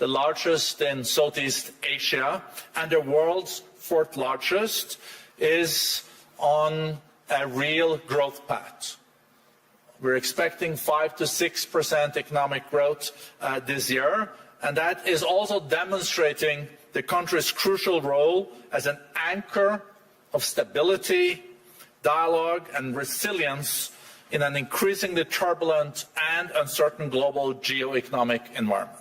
the largest in Southeast Asia, and the world's fourth largest, is on a real growth path. We're expecting 5 to 6% economic growth this year, and that is also demonstrating the country's crucial role as an anchor of stability, dialogue, and resilience in an increasingly turbulent and uncertain global geoeconomic environment.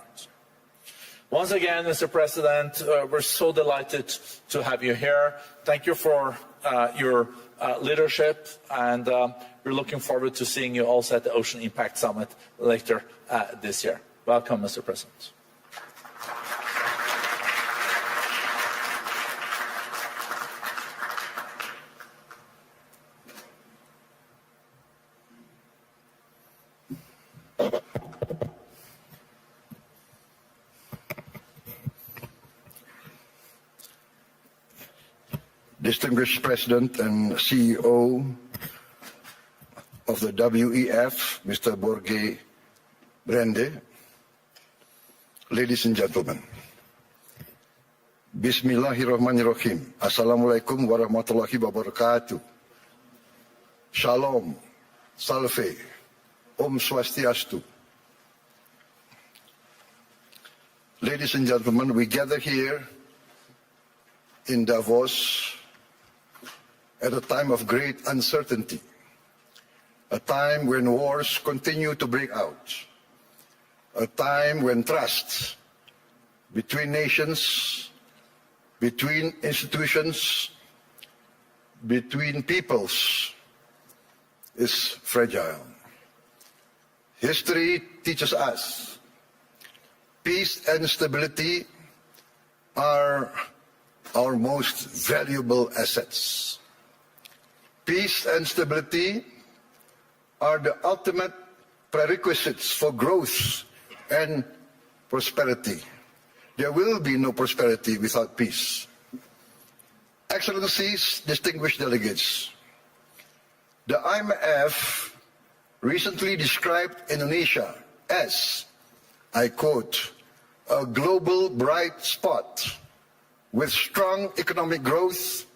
Once again, Mr. President, we're so delighted to have you here. Thank you for your leadership, and we're looking forward to seeing you also at the Ocean Impact Summit later this year. Welcome, Mr. President. Distinguished President and CEO of the WEF, Mr. Borge Brende, ladies and gentlemen, Bismillahirrahmanirrahim. Assalamualaikum warahmatullahi wabarakatuh. Shalom, Salve, Om Swastiastu. Ladies and gentlemen, we gather here in Davos at a time of great uncertainty, a time when wars continue to break out, a time when trust between nations, between institutions, between peoples is fragile. History teaches us peace and stability are our most valuable assets. Peace and stability are the ultimate prerequisites for growth and prosperity. There will be no prosperity without peace. Excellencies, distinguished delegates, the IMF recently described Indonesia as, I quote, a global bright spot with strong economic growth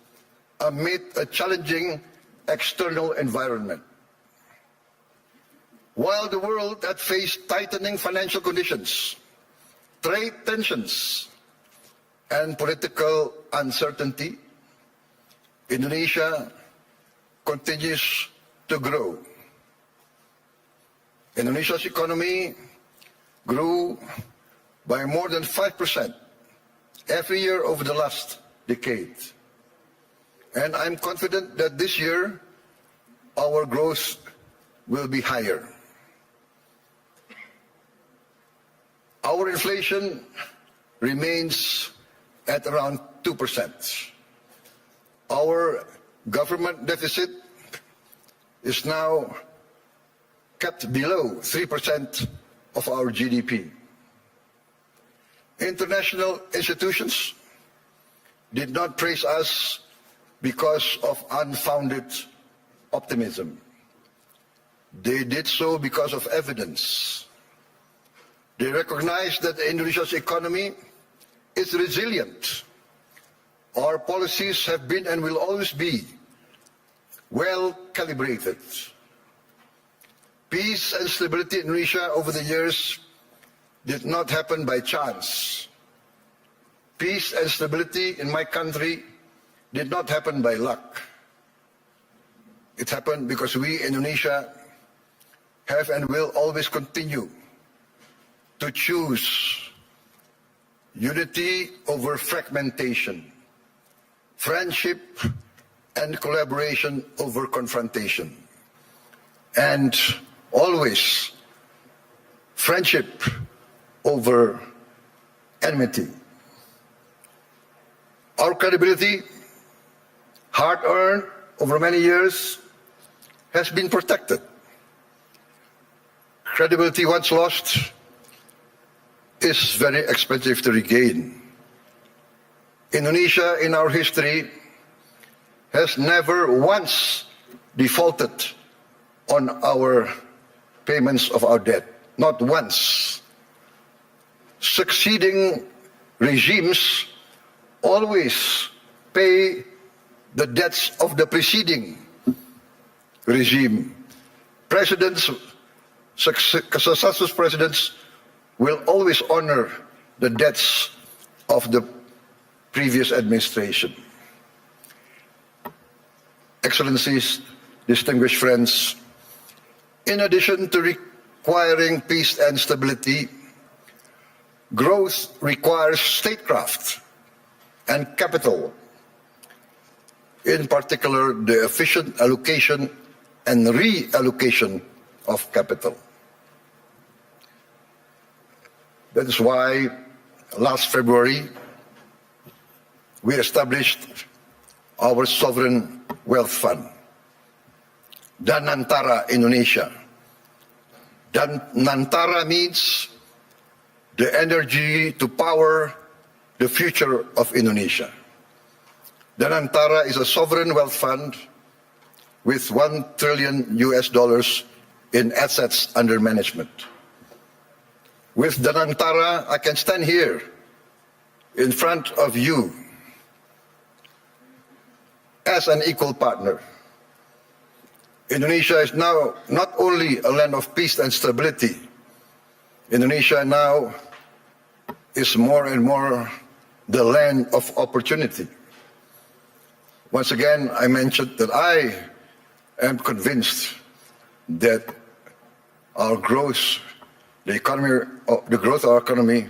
amid a challenging external environment. While the world had faced tightening financial conditions, trade tensions, and political uncertainty, Indonesia continues to grow. Indonesia's economy grew by more than 5% every year over the last decade. And I'm confident that this year, our growth will be higher. Our inflation remains at around 2%. Our government deficit is now kept below 3% of our GDP. International institutions did not praise us because of unfounded optimism. They did so because of evidence. They recognize that Indonesia's economy is resilient. Our policies have been and will always be well calibrated. Peace and stability in Indonesia over the years did not happen by chance. Peace and stability in my country did not happen by luck. It happened because we, Indonesia, have and will always continue to choose unity over fragmentation, friendship and collaboration over confrontation, and always friendship over enmity. Our credibility, hard-earned over many years, has been protected. Credibility once lost is very expensive to regain. Indonesia, in our history, has never once defaulted on our payments of our debt. Not once. succeeding regimes always pay the debts of the preceding regime. Successive presidents will always honor the debts of the previous administration. Excellencies, distinguished friends, in addition to requiring peace and stability, growth requires statecraft and capital, in particular the efficient allocation and reallocation of capital. That is why last February we established our sovereign wealth fund, Danantara Indonesia. Danantara means the energy to power the future of Indonesia. Danantara is a sovereign wealth fund with $1 trillion in assets under management. With Danantara, I can stand here in front of you as an equal partner. Indonesia is now not only a land of peace and stability. Indonesia now is more and more the land of opportunity. Once again, I mentioned that I am convinced that our growth, the growth of our economy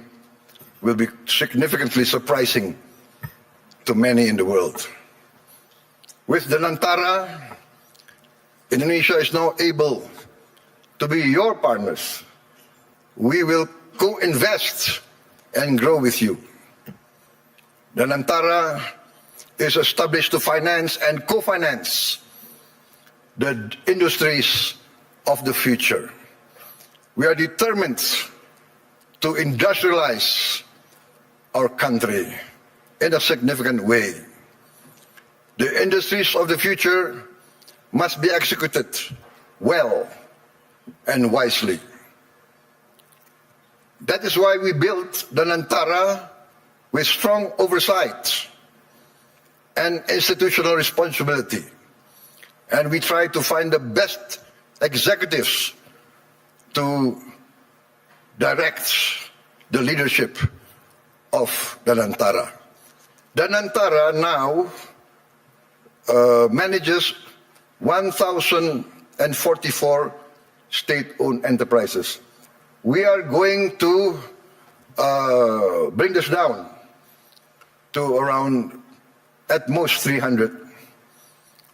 will be significantly surprising to many in the world. With Danantara, Indonesia is now able to be your partners. We will co-invest and grow with you. Danantara is established to finance and co-finance the industries of the future. We are determined to industrialize our country in a significant way. The industries of the future must be executed well and wisely. That is why we built Danantara with strong oversight and institutional responsibility. And we try to find the best executives to direct the leadership of Danantara. Danantara now manages 1,044 state-owned enterprises. We are going to bring this down to around at most 300.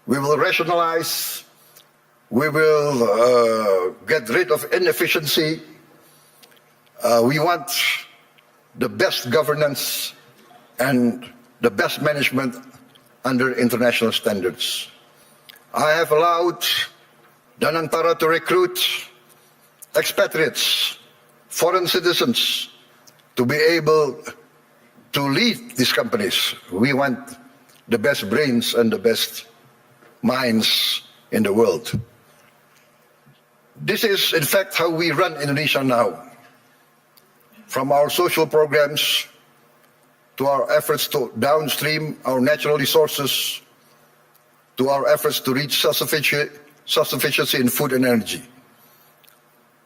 We will rationalize, we will get rid of inefficiency. We want the best governance and the best management under international standards. I have allowed Danantara to recruit expatriates, foreign citizens, to be able to lead these companies. We want the best brains and the best minds in the world. This is, in fact, how we run Indonesia now. From our social programs to our efforts to downstream our natural resources, to our efforts to reach self-sufficiency in food and energy.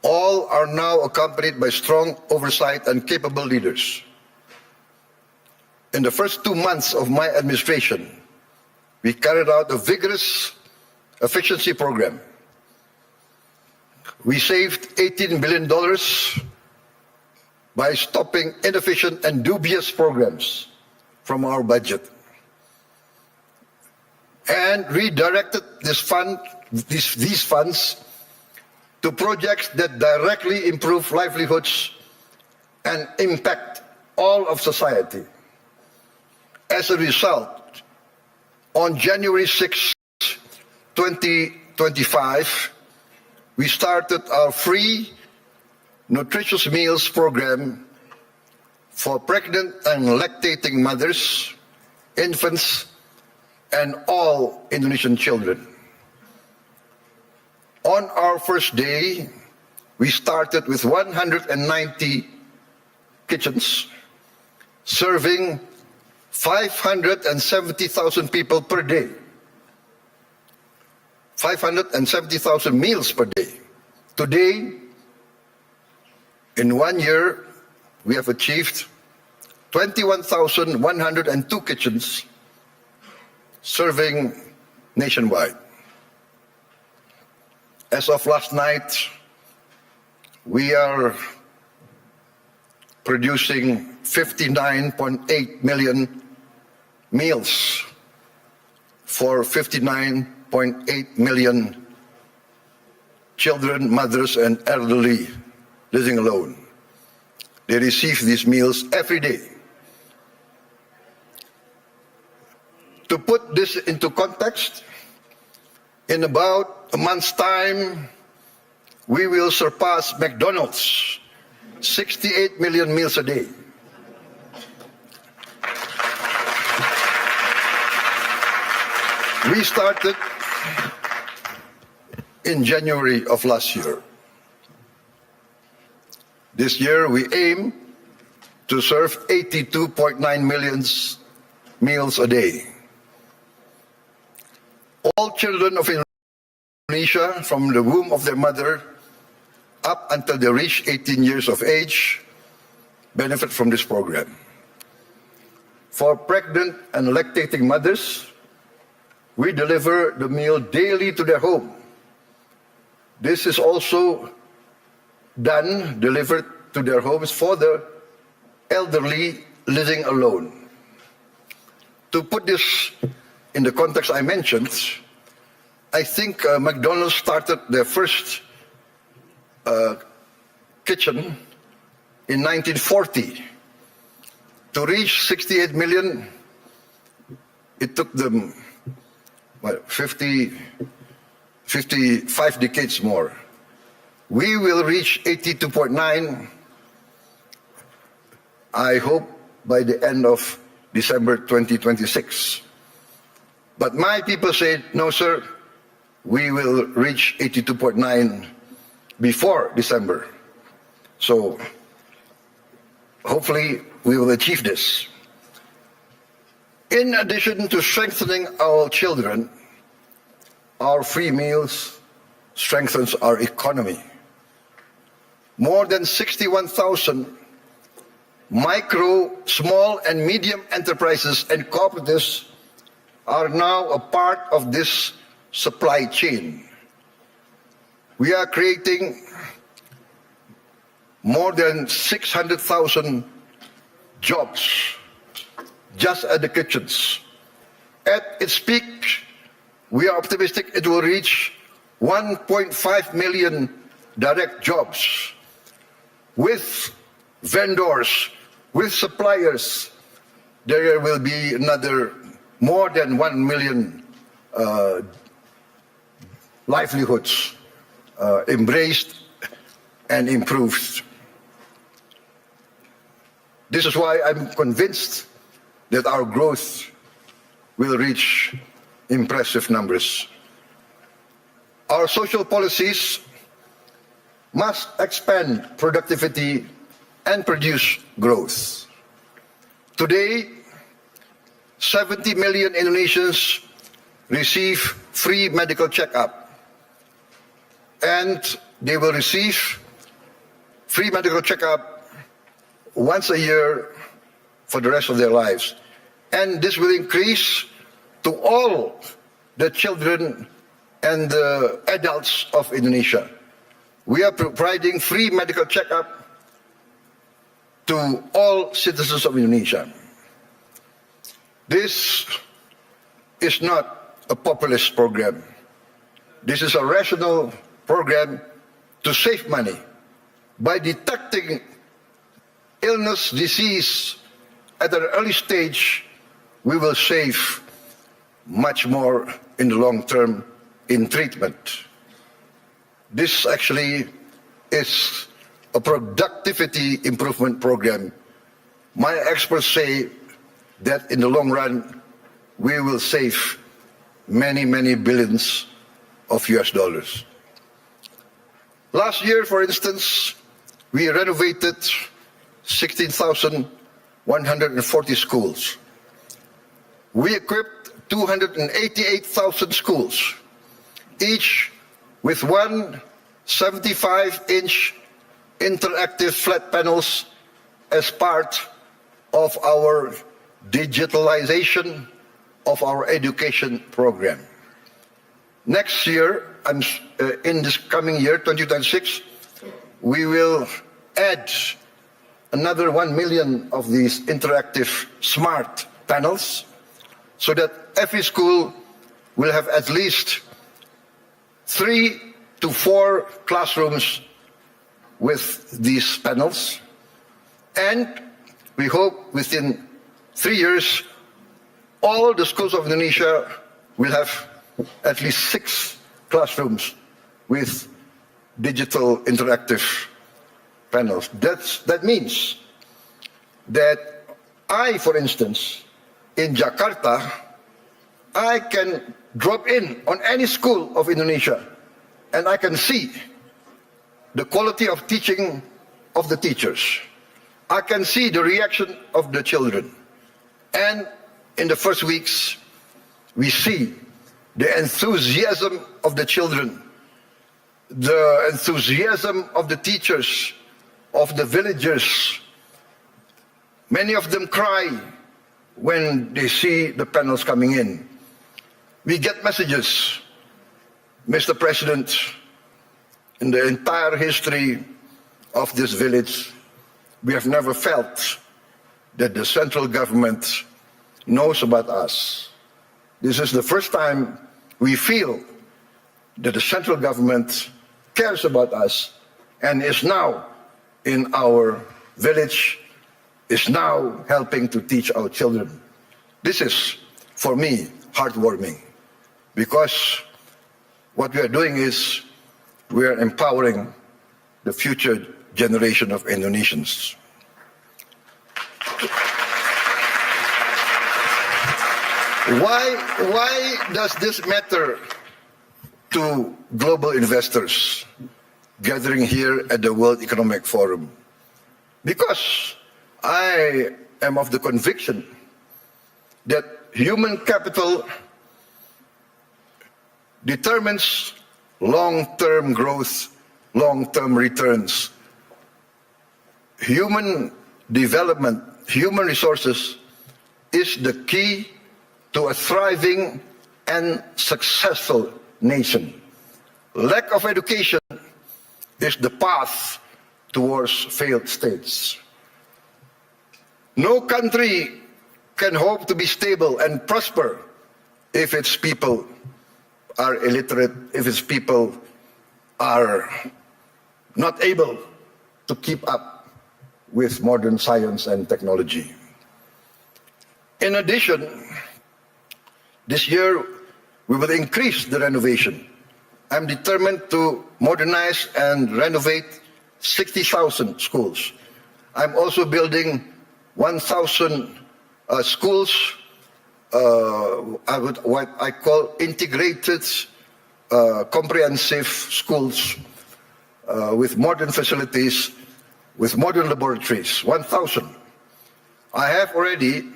All are now accompanied by strong oversight and capable leaders. In the first 2 months of my administration, we carried out a vigorous efficiency program. We saved $18 billion by stopping inefficient and dubious programs from our budget, and redirected these funds to projects that directly improve livelihoods and impact all of society. As a result, on January 6, 2025, we started our free nutritious meals program for pregnant and lactating mothers, infants, and all Indonesian children. On our first day, we started with 190 kitchens, serving 570,000 people per day. 570,000 meals per day. Today, in 1 year, we have achieved 21,102 kitchens serving nationwide. As of last night, we are producing 59.8 million meals for 59.8 million children, mothers, and elderly living alone. They receive these meals every day. To put this into context, in about a month's time, we will surpass McDonald's, 68 million meals a day. We started in January of last year. This year, we aim to serve 82.9 million meals a day. All children of Indonesia, from the womb of their mother up until they reach 18 years of age, benefit from this program. For pregnant and lactating mothers, we deliver the meal daily to their home. This is also delivered to their homes for the elderly living alone. To put this in the context I mentioned, I think McDonald's started their first kitchen in 1940. To reach 68 million, it took them 55 decades more. We will reach 82.9, I hope, by the end of December 2026. But my people say, no, sir, we will reach 82.9 before December. So hopefully we will achieve this. In addition to strengthening our children, our free meals strengthens our economy. More than 61,000 micro, small, and medium enterprises and cooperatives are now a part of this supply chain. We are creating more than 600,000 jobs just at the kitchens. At its peak, we are optimistic it will reach 1.5 million direct jobs with vendors, with suppliers. There will be another more than 1 million livelihoods embraced and improved. This is why I'm convinced that our growth will reach impressive numbers. Our social policies must expand productivity and produce growth. Today, 70 million Indonesians receive free medical checkup, and they will receive free medical checkup once a year for the rest of their lives. And this will increase to all the children and the adults of Indonesia. We are providing free medical checkup to all citizens of Indonesia. This is not a populist program. This is a rational program to save money. By detecting illness, disease at an early stage, we will save much more in the long term in treatment. This actually is a productivity improvement program. My experts say that in the long run, we will save many, many billions of US dollars. Last year, for instance, we renovated 16,140 schools. We equipped 288,000 schools, each with one 75-inch interactive flat panels as part of our digitalization of our education program. Next year, in this coming year, 2026, we will add another 1 million of these interactive smart panels so that every school will have at least 3 to 4 classrooms with these panels. And we hope within 3 years, all the schools of Indonesia will have at least 6 classrooms with digital interactive panels. That means that I, for instance, in Jakarta, I can drop in on any school of Indonesia and I can see the quality of teaching of the teachers. I can see the reaction of the children. And in the first weeks, we see the enthusiasm of the children, the enthusiasm of the teachers, of the villagers. Many of them cry when they see the panels coming in. We get messages, Mr. President, in the entire history of this village, we have never felt that the central government knows about us. This is the first time we feel that the central government cares about us and is now in our village, is now helping to teach our children. This is, for me, heartwarming, because what we are doing is we are empowering the future generation of Indonesians. Why does this matter to global investors gathering here at the World Economic Forum? Because I am of the conviction that human capital determines long-term growth, long-term returns. Human development, human resources is the key to a thriving and successful nation. Lack of education is the path towards failed states. No country can hope to be stable and prosper if its people are illiterate, if its people are not able to keep up with modern science and technology. In addition, this year we will increase the renovation. I'm determined to modernize and renovate 60,000 schools. I'm also building 1,000 schools, what I call integrated, comprehensive schools with modern facilities, with modern laboratories, 1,000. I have already,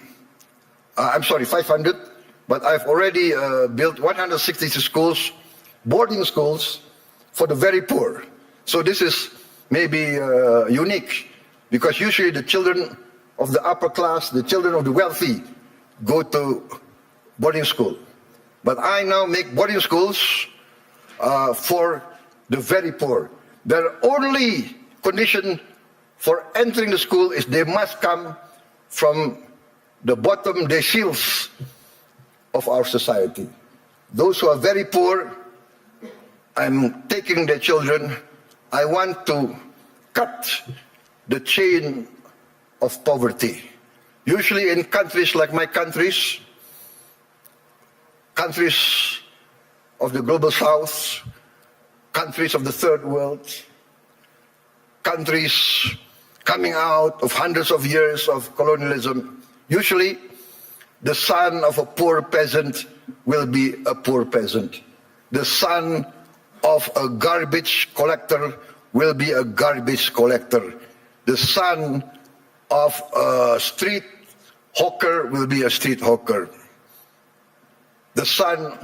500, but I've already built 160 schools, boarding schools for the very poor. So this is maybe unique, because usually the children of the upper class, the children of the wealthy, go to boarding school. But I now make boarding schools for the very poor. Their only condition for entering the school is they must come from the bottom deciles of our society. Those who are very poor, I'm taking their children. I want to cut the chain of poverty. Usually in countries like my countries of the global south, countries of the third world, countries coming out of hundreds of years of colonialism, usually the son of a poor peasant will be a poor peasant. The son of a garbage collector will be a garbage collector. The son of a street hawker will be a street hawker. The son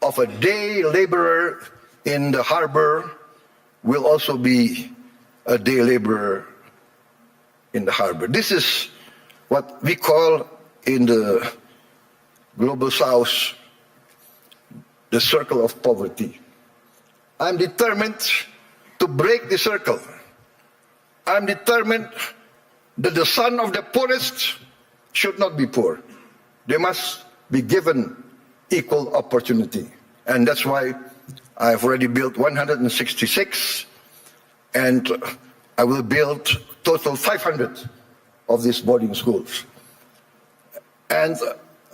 of a day laborer in the harbor will also be a day laborer in the harbor. This is what we call in the Global South the circle of poverty. I'm determined to break the circle. I'm determined that the son of the poorest should not be poor. They must be given equal opportunity. And that's why I've already built 166, and I will build total 500 of these boarding schools. And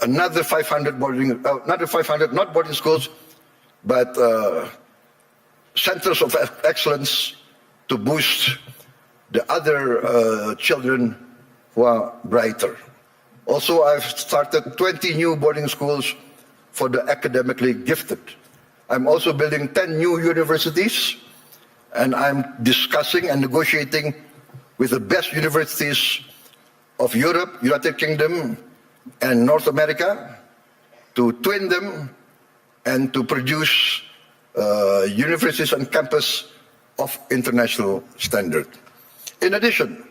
another 500 not boarding schools, but centers of excellence to boost the other children who are brighter. Also, I've started 20 new boarding schools for the academically gifted. I'm also building 10 new universities, and I'm discussing and negotiating with the best universities of Europe, United Kingdom, and North America to twin them and to produce universities and campus of international standard. In addition,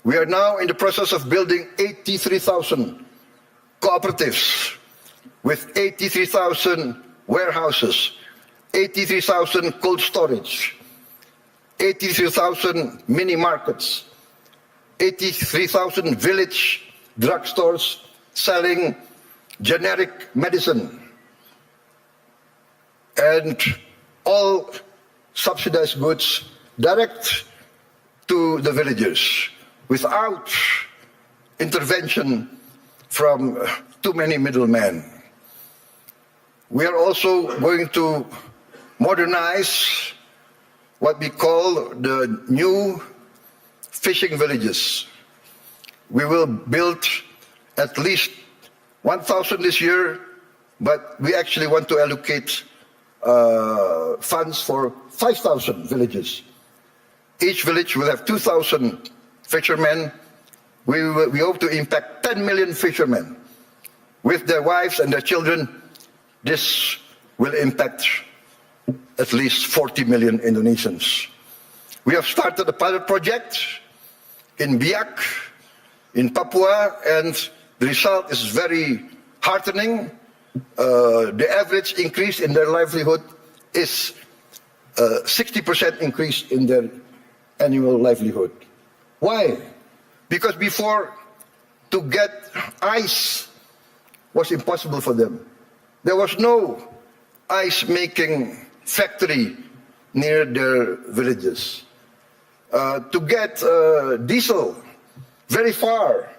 we are now in the process of building 83,000 cooperatives with 83,000 warehouses, 83,000 cold storage, 83,000 mini markets, 83,000 village drugstores selling generic medicine, and all subsidized goods direct to the villagers without intervention from too many middlemen. We are also going to modernize what we call the new fishing villages. We will build at least 1,000 this year, but we actually want to allocate funds for 5,000 villages. Each village will have 2,000 fishermen. We hope to impact 10 million fishermen with their wives and their children. This will impact at least 40 million Indonesians. We have started a pilot project in Biak, in Papua, and the result is very heartening. The average increase in their livelihood is 60% increase in their annual livelihood. Why? Because before, to get ice was impossible for them. There was no ice-making factory near their villages. To get diesel very far,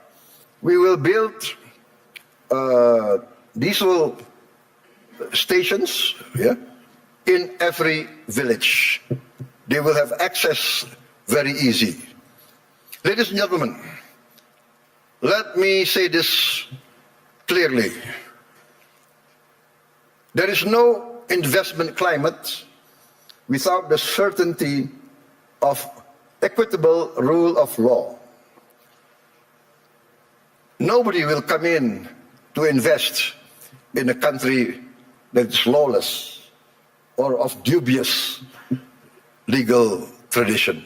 we will build diesel stations in every village. They will have access very easy. Ladies and gentlemen, let me say this clearly. There is no investment climate without the certainty of equitable rule of law. Nobody will come in to invest in a country that is lawless or of dubious legal tradition.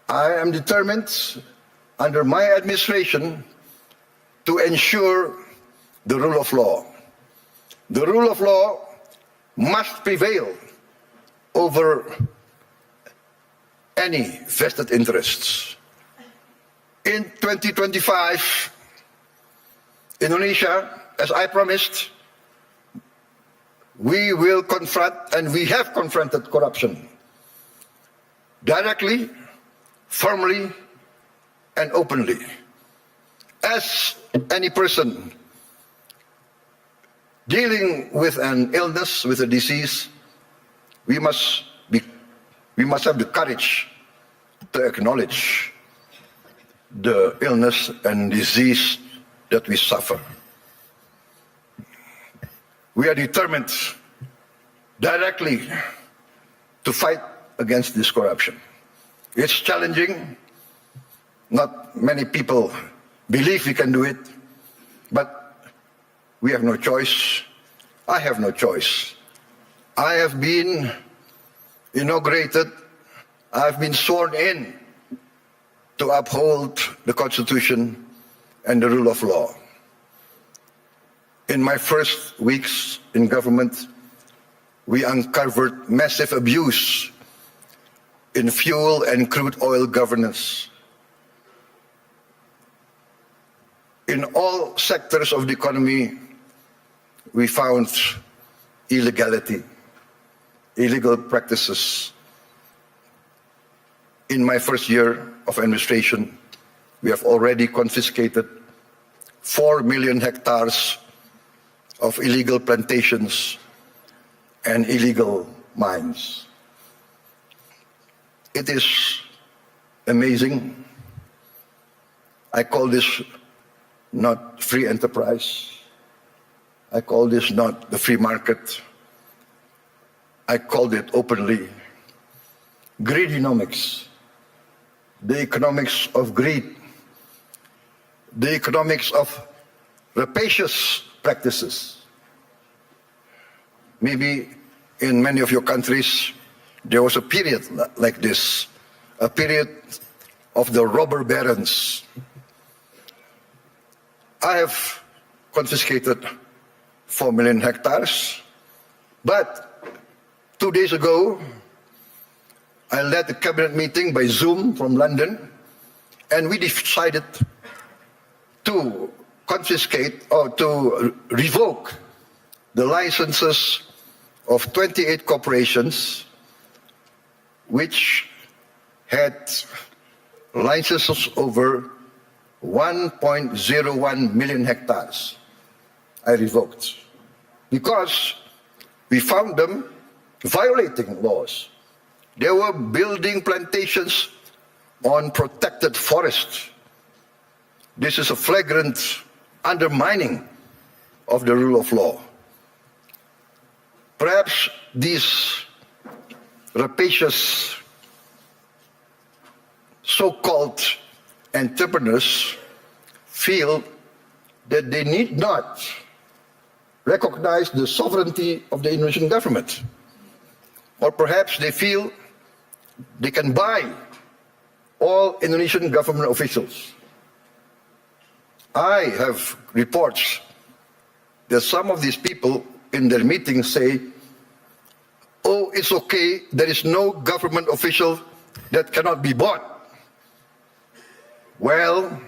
I am determined under my administration to ensure the rule of law. The rule of law must prevail over any vested interests. In 2025, Indonesia, as I promised, we will confront, and we have confronted corruption directly, firmly, and openly. As any person dealing with an illness, with a disease, we must have the courage to acknowledge the illness and disease that we suffer. We are determined directly to fight against this corruption. It's challenging, Not many people believe we can do it, but we have no choice. I have no choice. I have been inaugurated, I have been sworn in to uphold the Constitution and the rule of law. In my first weeks in government, we uncovered massive abuse in fuel and crude oil governance. In all sectors of the economy, we found illegality, illegal practices. In my first year of administration, we have already confiscated 4 million hectares of illegal plantations and illegal mines. It is amazing. I call this not free enterprise. I call this not the free market. I called it openly greedonomics, the economics of greed, the economics of rapacious practices. Maybe in many of your countries, there was a period like this, a period of the robber barons. I have confiscated 4 million hectares, but 2 days ago, I led a cabinet meeting by Zoom from London, and we decided to confiscate or to revoke the licenses of 28 corporations which had licenses over 1.01 million hectares. I revoked because we found them violating laws. They were building plantations on protected forests. This is a flagrant undermining of the rule of law. Perhaps these rapacious so-called entrepreneurs feel that they need not recognize the sovereignty of the Indonesian government. Or perhaps they feel they can buy all Indonesian government officials. I have reports that some of these people in their meetings say, oh, it's okay, there is no government official that cannot be bought. Well,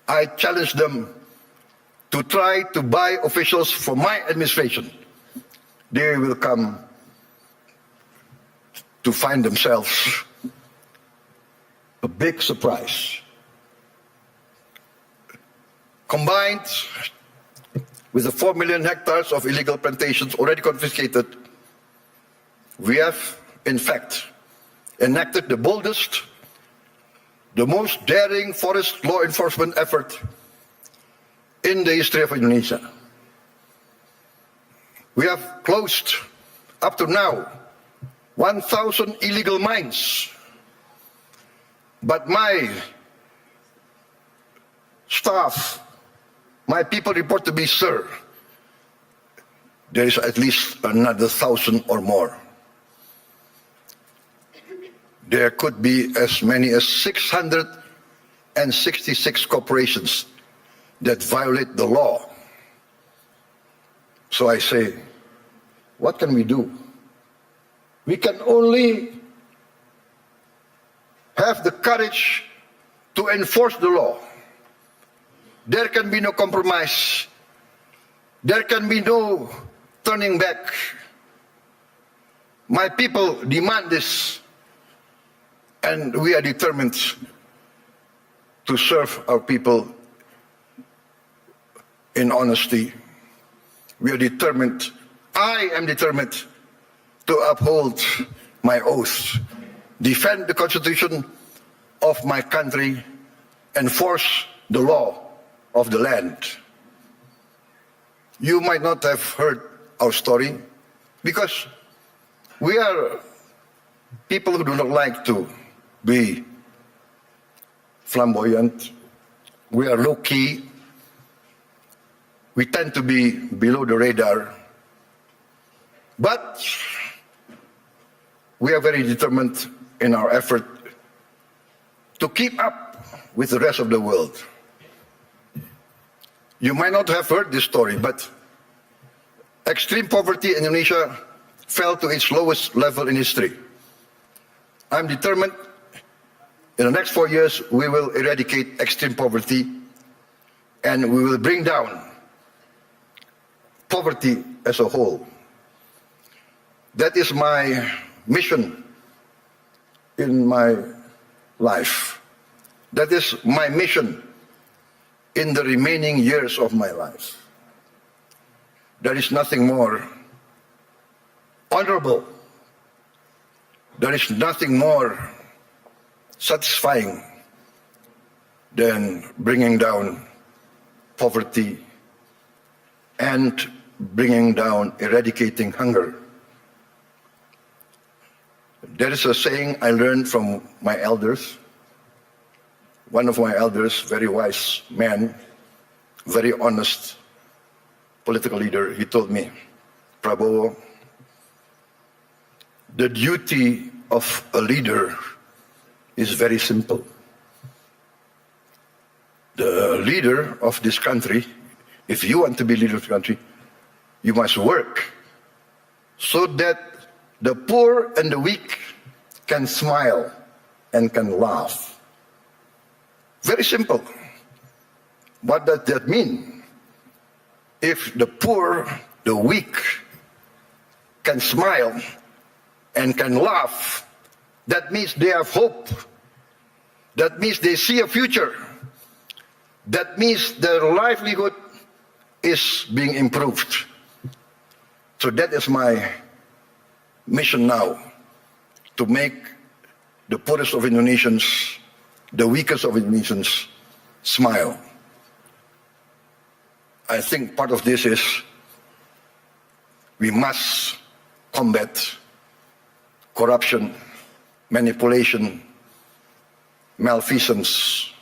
I challenge them to try to buy officials for my administration. They will come to find themselves a big surprise. Combined with the 4 million hectares of illegal plantations already confiscated, we have, in fact, enacted the boldest, the most daring forest law enforcement effort in the history of Indonesia. We have closed, up to now, 1,000 illegal mines. But my staff, my people report to me, sir, there is at least another 1,000 or more. There could be as many as 666 corporations that violate the law. So I say, what can we do? We can only have the courage to enforce the law. There can be no compromise. There can be no turning back. My people demand this, and we are determined to serve our people in honesty. We are determined, I am determined to uphold my oath, defend the Constitution of my country, enforce the law of the land. You might not have heard our story because we are people who do not like to be flamboyant. We are low-key. We tend to be below the radar. But we are very determined in our effort to keep up with the rest of the world. You might not have heard this story, but extreme poverty in Indonesia fell to its lowest level in history. I'm determined in the next 4 years we will eradicate extreme poverty and we will bring down poverty as a whole. That is my mission in my life. That is my mission in the remaining years of my life. There is nothing more honorable. There is nothing more satisfying than bringing down poverty and bringing down, eradicating hunger. There is a saying I learned from my elders. One of my elders, very wise man, very honest political leader, he told me, Prabowo, the duty of a leader is very simple. The leader of this country, if you want to be leader of the country, you must work so that the poor and the weak can smile and can laugh. Very simple. What does that mean? If the poor, the weak can smile and can laugh, that means they have hope. That means they see a future. That means their livelihood is being improved. So that is my mission now, to make the poorest of Indonesians, the weakest of Indonesians, smile. I think part of this is we must combat corruption, manipulation, malfeasance.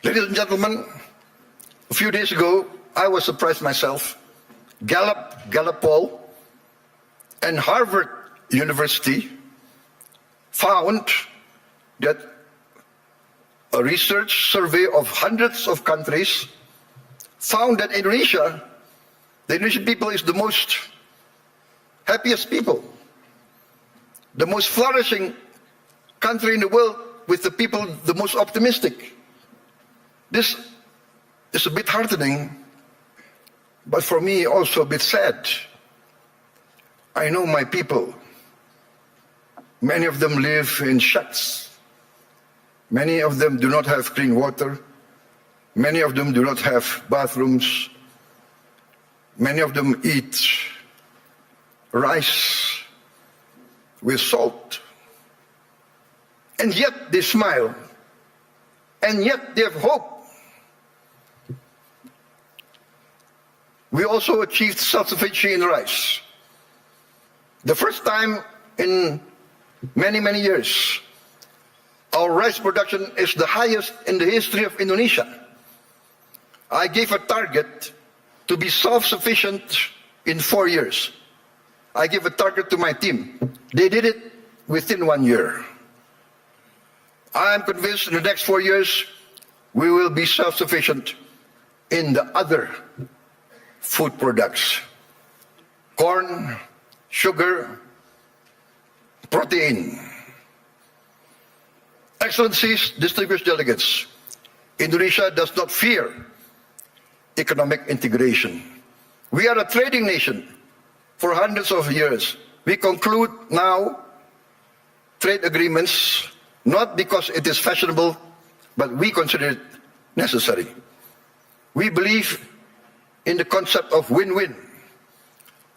Ladies and gentlemen, a few days ago, I was surprised myself. Gallup poll and Harvard University found that a research survey of hundreds of countries found that Indonesia, the Indonesian people is the most happiest people, the most flourishing country in the world with the people the most optimistic. This is a bit heartening, but for me also a bit sad. I know my people. Many of them live in shacks. Many of them do not have clean water. Many of them do not have bathrooms. Many of them eat rice with salt. And yet they smile. And yet they have hope. We also achieved self-sufficiency in rice. The first time in many, many years, our rice production is the highest in the history of Indonesia. I gave a target to be self-sufficient in 4 years. I gave a target to my team. They did it within 1 year. I am convinced in the next 4 years, we will be self-sufficient in the other food products. Corn, sugar, protein. Excellencies, distinguished delegates, Indonesia does not fear economic integration. We are a trading nation for hundreds of years. We conclude now trade agreements not because it is fashionable, but we consider it necessary. We believe in the concept of win-win.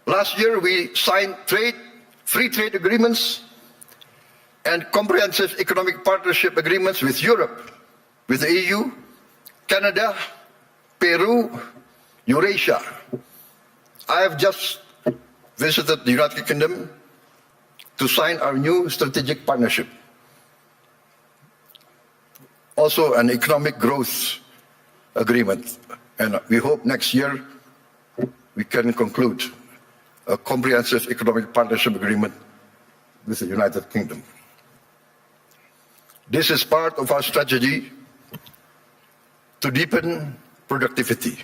Last year we signed free trade agreements and comprehensive economic partnership agreements with Europe, with the EU, Canada, Peru, Eurasia. I have just visited the United Kingdom to sign our new strategic partnership. also an economic growth agreement. And we hope next year we can conclude a comprehensive economic partnership agreement with the United Kingdom. This is part of our strategy to deepen productivity,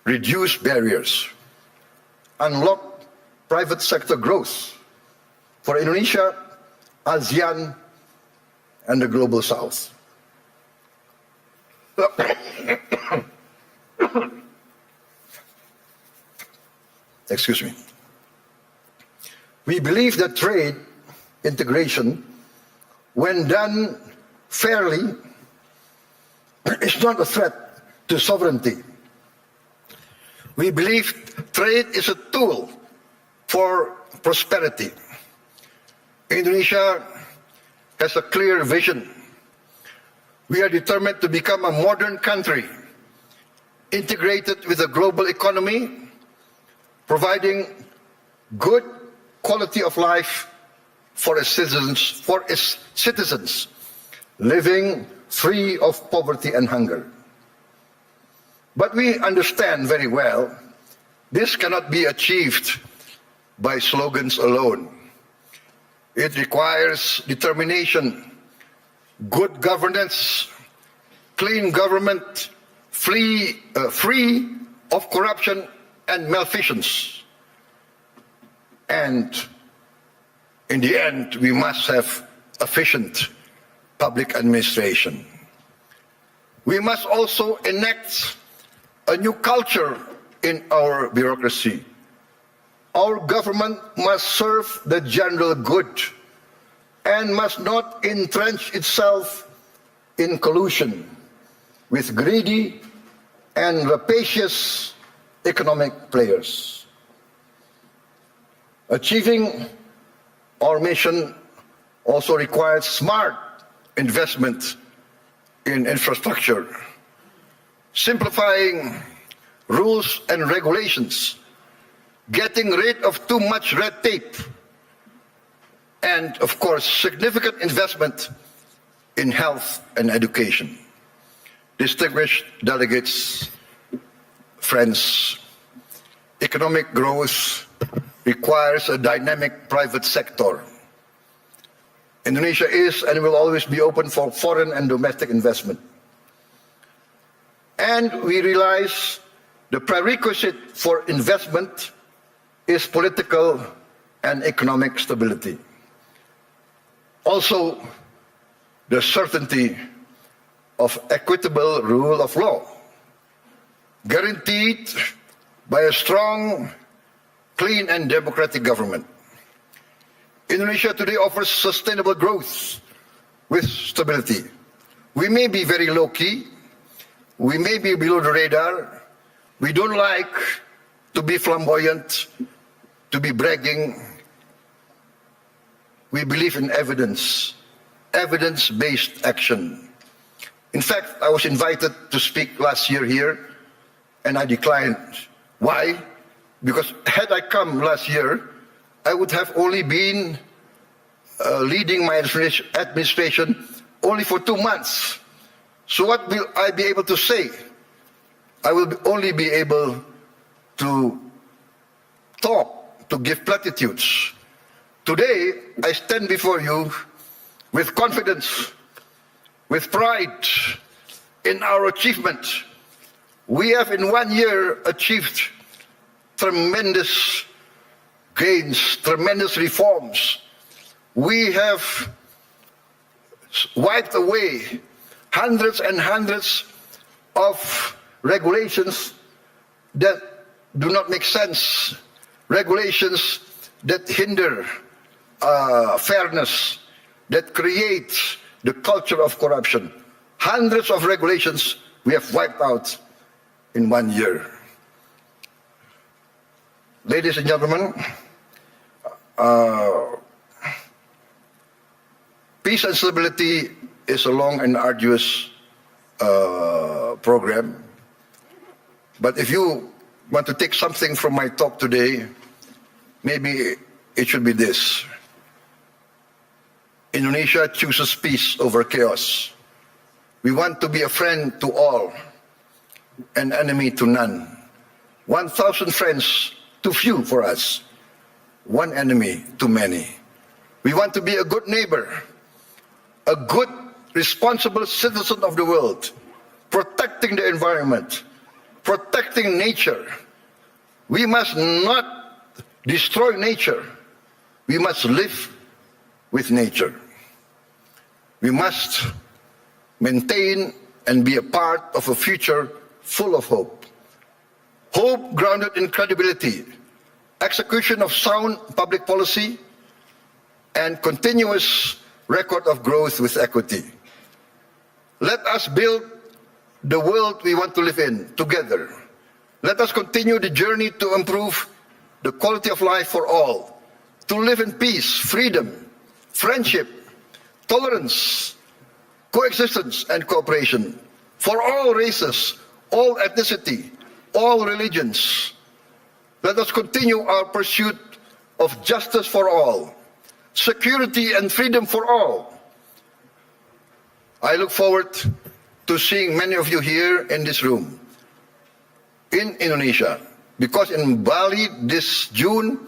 reduce barriers, unlock private sector growth for Indonesia, ASEAN, and the Global South. Excuse me. We believe that trade integration, when done fairly, is not a threat to sovereignty. We believe trade is a tool for prosperity. Indonesia has a clear vision. We are determined to become a modern country, integrated with the global economy, providing good quality of life for its citizens, living free of poverty and hunger. But we understand very well this cannot be achieved by slogans alone. It requires determination, good governance, clean government, free of corruption and malfeasance. And in the end, we must have efficient public administration. We must also enact a new culture in our bureaucracy. Our government must serve the general good and must not entrench itself in collusion with greedy and rapacious economic players. Achieving our mission also requires smart investment in infrastructure, simplifying rules and regulations, getting rid of too much red tape, and of course, significant investment in health and education. Distinguished delegates, friends, economic growth requires a dynamic private sector. Indonesia is and will always be open for foreign and domestic investment. And we realize the prerequisite for investment is political and economic stability. Also, the certainty of equitable rule of law, guaranteed by a strong, clean and democratic government. Indonesia today offers sustainable growth with stability. We may be very low-key, we may be below the radar, we don't like to be flamboyant, to be bragging. We believe in evidence, evidence-based action. In fact, I was invited to speak last year here, and I declined. Why? Because had I come last year, I would have only been leading my administration only for 2 months. So what will I be able to say? I will only be able to talk, to give platitudes. Today, I stand before you with confidence, with pride in our achievement. We have in 1 year achieved tremendous gains, tremendous reforms. We have wiped away hundreds and hundreds of regulations that do not make sense, regulations that hinder fairness, that create the culture of corruption. Hundreds of regulations we have wiped out in 1 year. Ladies and gentlemen, peace and stability is a long and arduous program. But if you want to take something from my talk today, maybe it should be this. Indonesia chooses peace over chaos. We want to be a friend to all, an enemy to none. 1,000 friends too few for us, one enemy too many. We want to be a good neighbor, a good, responsible citizen of the world, protecting the environment, protecting nature. We must not destroy nature. We must live with nature. We must maintain and be a part of a future full of hope. Hope grounded in credibility, execution of sound public policy, and continuous record of growth with equity. Let us build the world we want to live in together. Let us continue the journey to improve the quality of life for all, to live in peace, freedom, friendship, tolerance, coexistence, and cooperation for all races, all ethnicity, all religions. Let us continue our pursuit of justice for all, security and freedom for all. I look forward to seeing many of you here in this room, in Indonesia, because in Bali this June,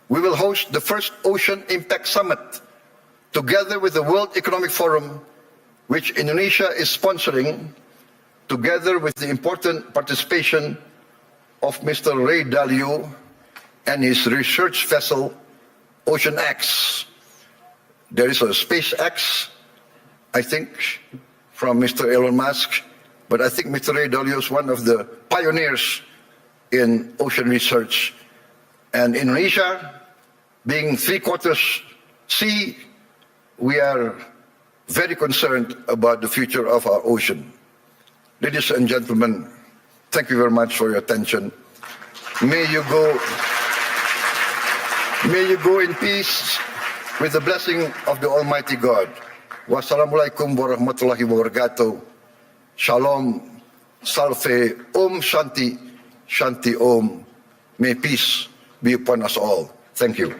we will host the first Ocean Impact Summit, together with the World Economic Forum, which Indonesia is sponsoring, together with the important participation of Mr. Ray Dalio and his research vessel, Ocean X. There is a SpaceX, I think, from Mr. Elon Musk, but I think Mr. Ray Dalio is one of the pioneers in ocean research. And Indonesia, being 3/4 sea, we are very concerned about the future of our ocean. Ladies and gentlemen, thank you very much for your attention. May you go in peace with the blessing of the Almighty God. Wassalamualaikum warahmatullahi wabarakatuh. Shalom, Salve, Om Shanti, Shanti Om. May peace be upon us all. Thank you.